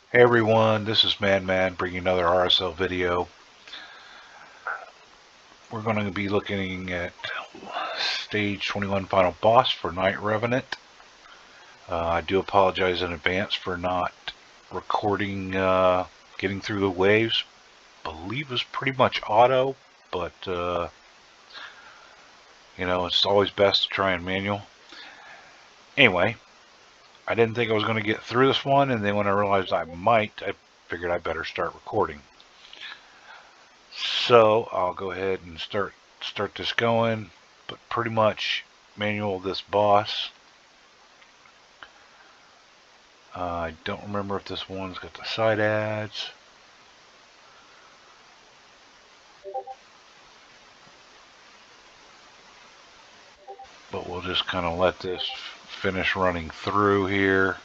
Hey everyone, this is Man bringing another RSL video. We're going to be looking at Stage 21 Final Boss for Night Revenant. I do apologize in advance for not recording getting through the waves. I believe it was pretty much auto, but you know, it's always best to try and manual. Anyway, I didn't think I was going to get through this one, and then when I realized I might, I figured I better start recording. So I'll go ahead and start this going, but pretty much manual this boss. I don't remember if this one's got the side ads. But we'll just kind of let this finish running through here.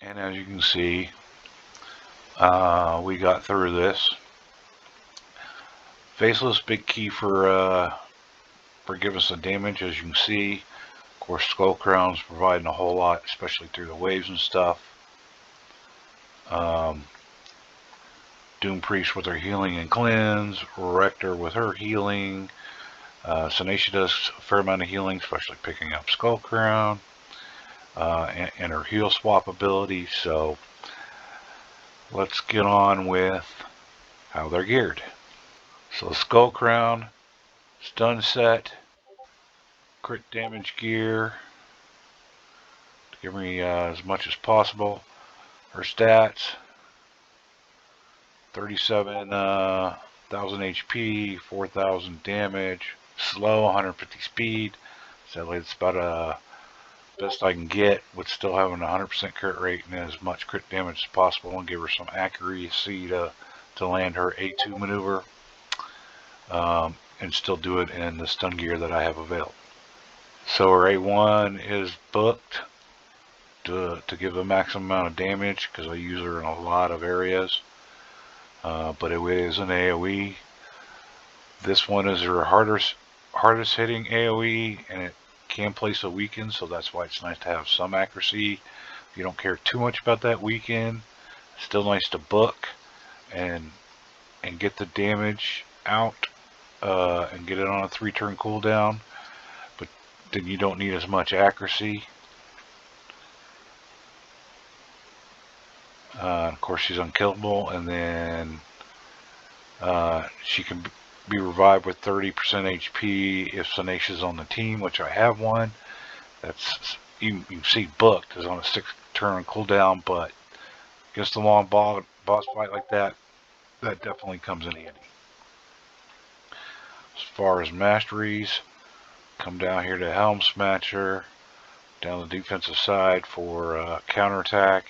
And as you can see, we got through this. Faceless, big key for giving us the damage, as you can see. Of course, Skull Crown's providing a whole lot, especially through the waves and stuff. Doom Priest with her healing and cleanse, Rector with her healing. Sanesha does a fair amount of healing, especially picking up Skull Crown, and her heal swap ability. So let's get on with how they're geared. So Skull Crown, stun set, crit damage gear to give me as much as possible. Her stats, 37,000 HP, 4,000 damage, slow, 150 speed. Sadly, it's about best I can get with still having 100% crit rate and as much crit damage as possible, and give her some accuracy to land her A2 maneuver, and still do it in the stun gear that I have available. So her A1 is booked to give the maximum amount of damage because I use her in a lot of areas, but it is an AoE. This one is her hardest hitting AoE, and it can place a weaken, so that's why it's nice to have some accuracy. If you don't care too much about that weaken, it's still nice to book and get the damage out, and get it on a 3-turn cooldown, but then you don't need as much accuracy. Of course, she's unkillable, and then she can be revived with 30% HP if Sanesha's on the team, which I have one. That's, you can see booked is on a 6-turn cooldown, but against a long boss fight like that, that definitely comes in handy. As far as masteries, come down here to Helm Smasher, down the defensive side for counterattack.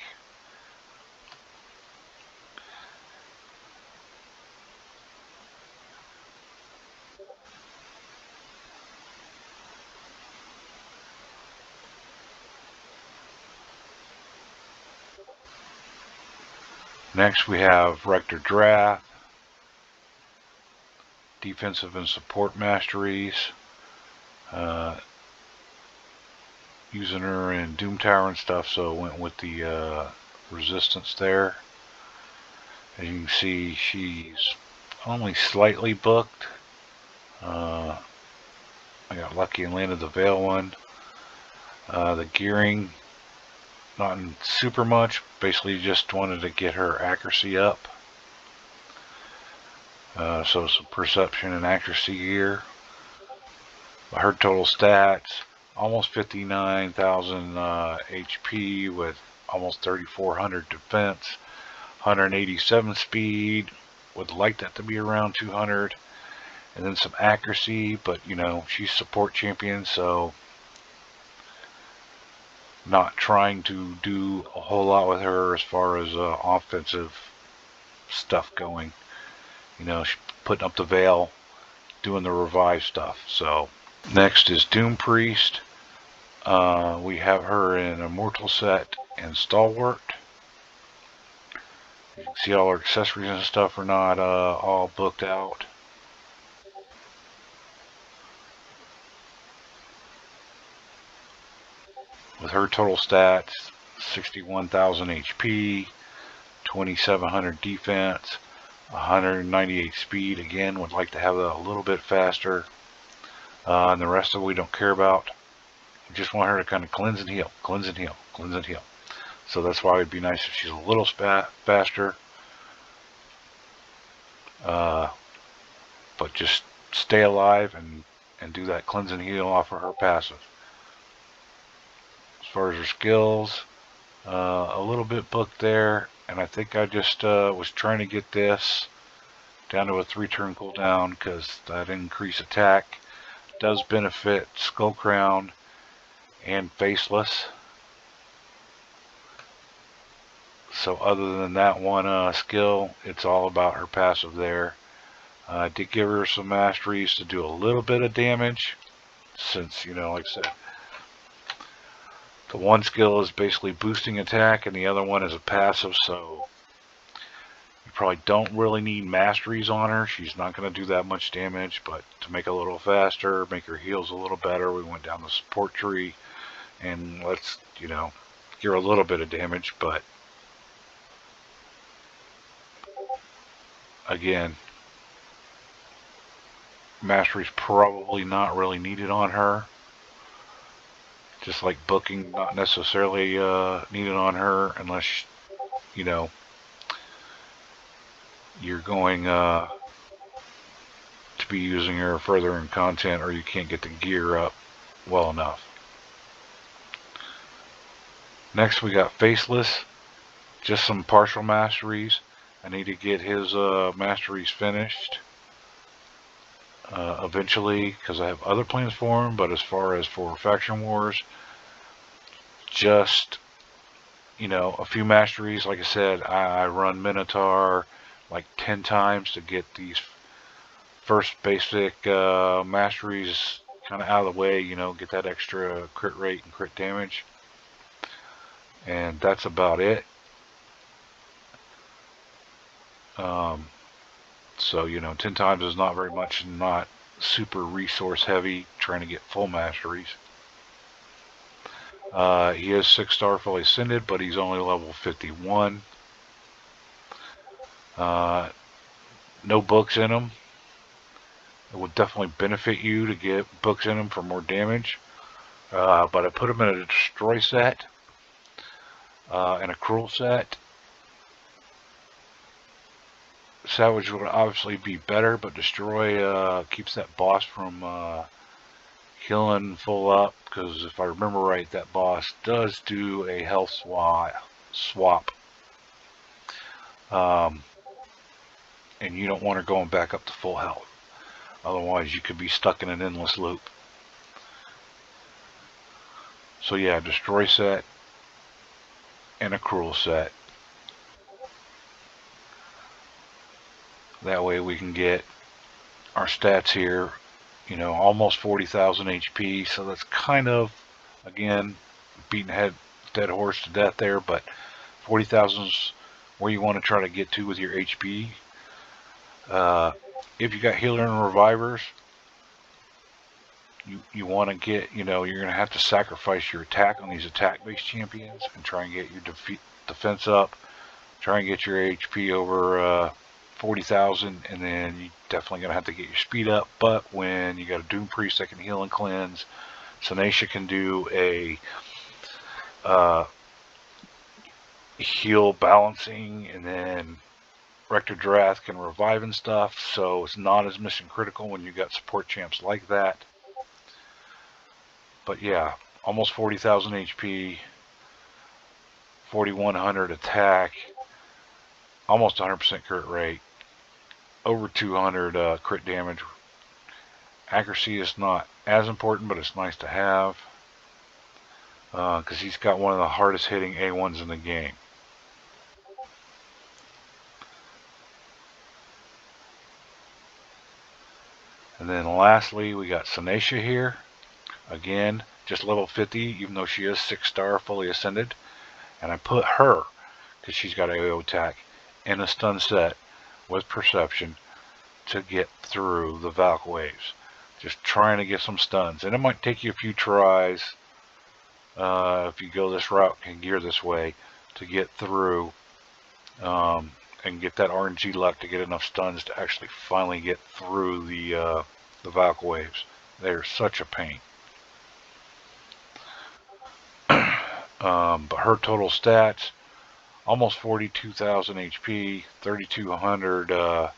Next we have Rector Draft, defensive and support masteries, using her in Doom Tower and stuff, so I went with the resistance there. As you can see, she's only slightly booked. I got lucky and landed the Veil one. The gearing, not in super much, basically just wanted to get her accuracy up. So some perception and accuracy gear. Her total stats, almost 59,000 HP with almost 3,400 defense, 187 speed. Would like that to be around 200. And then some accuracy, but you know, she's support champion, so not trying to do a whole lot with her as far as offensive stuff going. You know, she's putting up the veil, doing the revive stuff. So next is Doom Priest. We have her in Immortal set and Stalwart. You can see all her accessories and stuff are not all booked out. With her total stats, 61,000 HP, 2,700 defense, 198 speed. Again, would like to have that a little bit faster. And the rest of it we don't care about. We just want her to kind of cleanse and heal, cleanse and heal, cleanse and heal. So that's why it'd be nice if she's a little faster. But just stay alive and do that cleanse and heal off of her passive. As far as her skills, a little bit booked there, and I think I just was trying to get this down to a 3-turn cooldown because that increased attack does benefit Skull Crown and Faceless. So other than that one skill, it's all about her passive there. I did give her some masteries to do a little bit of damage, since, you know, like I said, the one skill is basically boosting attack and the other one is a passive, so you probably don't really need masteries on her. She's not going to do that much damage, but to make it a little faster, make her heals a little better, we went down the support tree and let's, you know, give her a little bit of damage. But again, mastery's probably not really needed on her. Just like booking, not necessarily needed on her unless, you know, you're going to be using her further in content, or you can't get the gear up well enough. Next we got Faceless, just some partial masteries. I need to get his masteries finished eventually, because I have other plans for him, but as far as for Faction Wars, just, you know, a few masteries. Like I said, I run Minotaur like 10 times to get these first basic masteries kind of out of the way, you know, get that extra crit rate and crit damage. And that's about it. So, you know, 10 times is not very much, not super resource heavy, trying to get full masteries. He is 6-star fully ascended, but he's only level 51. No books in him. It would definitely benefit you to get books in him for more damage. But I put him in a destroy set and a cruel set. Savage would obviously be better, but destroy keeps that boss from healing full up, because if I remember right, that boss does do a health swap. And you don't want her going back up to full health. Otherwise, you could be stuck in an endless loop. So yeah, destroy set and a cruel set. That way we can get our stats here, you know, almost 40,000 HP. So that's kind of, again, beating a dead horse to death there, but 40,000 is where you want to try to get to with your HP. If you got healer and revivers, you want to get, you know, you're going to have to sacrifice your attack on these attack-based champions and try and get your defense up. Try and get your HP over 40,000, and then you're definitely going to have to get your speed up. But when you got a Doom Priest that can heal and cleanse, Sanesha can do a heal balancing, and then Rector Drath can revive and stuff, so it's not as mission critical when you got support champs like that. But yeah, almost 40,000 HP, 4,100 attack, almost 100% crit rate, over 200 crit damage. Accuracy is not as important, but it's nice to have, because he's got one of the hardest hitting A1s in the game. And then lastly, we got Sanesha here. Again, just level 50, even though she is 6-star fully ascended. And I put her, because she's got AO attack, in a stun set with perception to get through the Valk waves. Just trying to get some stuns. And it might take you a few tries if you go this route and gear this way to get through and get that RNG luck to get enough stuns to actually finally get through the Valk waves. They're such a pain. But her total stats, almost 42,000 HP, 3,200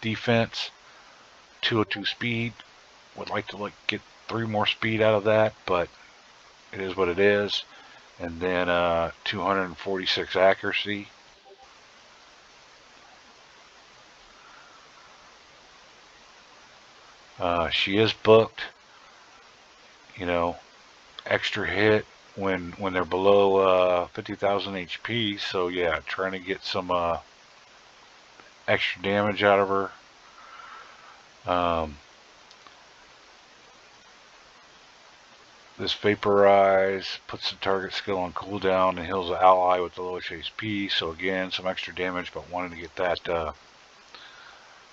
defense, 202 speed. Would like to get 3 more speed out of that, but it is what it is. And then 246 accuracy. She is booked, you know, extra hit when they're below 50,000 HP. So yeah, trying to get some extra damage out of her. This Vaporize puts the target skill on cooldown and heals the ally with the lowest HP. So again, some extra damage, but wanted to get that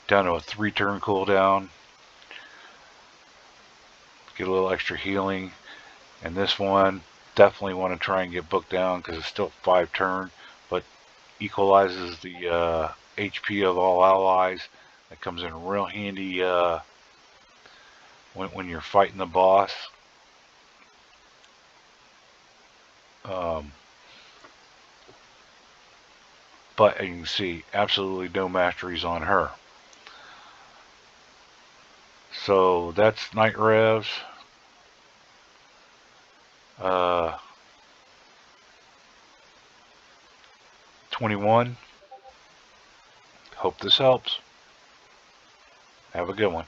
down to a 3-turn cooldown. Get a little extra healing. And this one, definitely want to try and get booked down because it's still 5-turn, but equalizes the HP of all allies. That comes in real handy when you're fighting the boss. But you can see absolutely no masteries on her. So that's Night Revs. 21. Hope this helps. Have a good one.